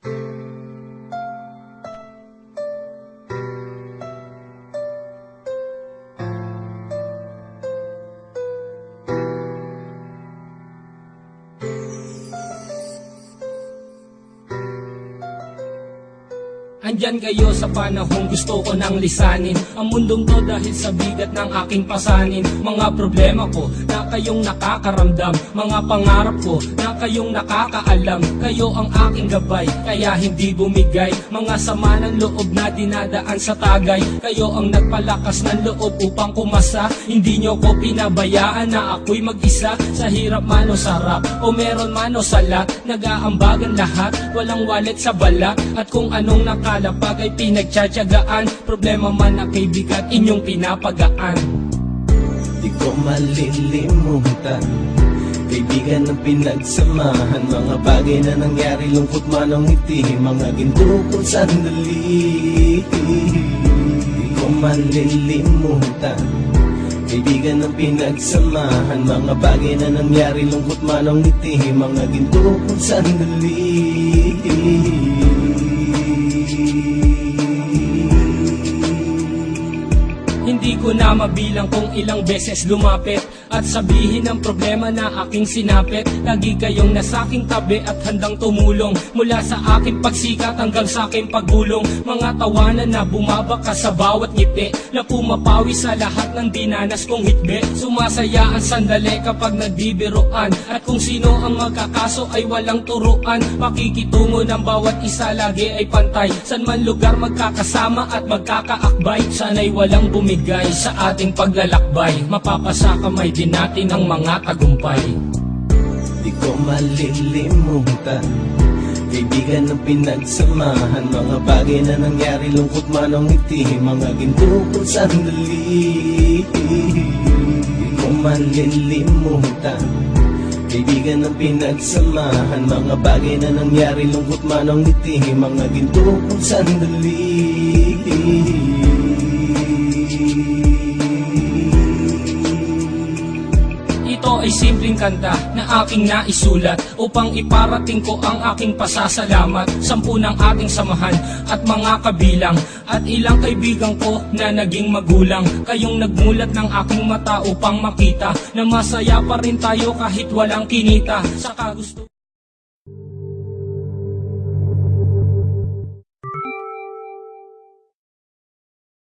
Andyan kayo sa panahong gusto ko nang lisanin ang mundong to dahil sa bigat ng aking pasanin. Mga problema ko na kayong nakakaramdam, mga pangarap ko na kayong nakakaalam. Kayo ang aking gabay, kaya hindi bumigay. Mga sama ng loob na dinadaan sa tagay. Kayo ang nagpalakas ng loob upang kumasa. Hindi nyo ko pinabayaan na ako'y mag-isa. Sa hirap man o sarap, o meron man o sala, nag-aambagan lahat, walang walet sa balak. At kung anong nakalapag ay pinagtsatsagaan, problema man na kay bigat inyong pinapagaan. Di ko malilimutan, kaibigan ng pinagsamahan, mga bagay na nangyari, lungkot man o ngiti, mga ginto kong sandali. Di ko malilimutan, kaibigan ng pinagsamahan, mga bagay na nangyari, lungkot man o ngiti, mga ginto kong sandali. Hindi ko na mabilang kung ilang beses lumapit at sabihin ang problema na aking sinapit. Lagi kayong nasa aking tabi at handang tumulong, mula sa aking pagsikat hanggang sa aking paggulong. Mga tawanan na bumabaka sa bawat ngiti, na pumapawi sa lahat ng dinanas kong hitbe. Sumasaya ang sandali kapag nagbibiruan, at kung sino ang magkakaso ay walang turuan. Makikitungo ng bawat isa lagi ay pantay, san man lugar magkakasama at magkakaakbay. Sana'y walang bumigay sa ating paglalakbay, mapapasa kamay din natin ang mga tagumpay. Di ko malilimutan, kaibigan ng pinagsamahan, mga bagay na nangyari, lungkot man o ngiti, mga ginto kong sandali. Di ko malilimutan, kaibigan ng pinagsamahan, mga bagay na nangyari, lungkot man o ngiti, mga ginto kong sandali. Ito ay simpleng kanta na aking naisulat upang iparating ko ang aking pasasalamat. 10 ng ating samahan at mga kabilang, at ilang kaibigan ko na naging magulang. Kayong nagmulat ng aking mata upang makita na masaya pa rin tayo kahit walang kinita. Saka gusto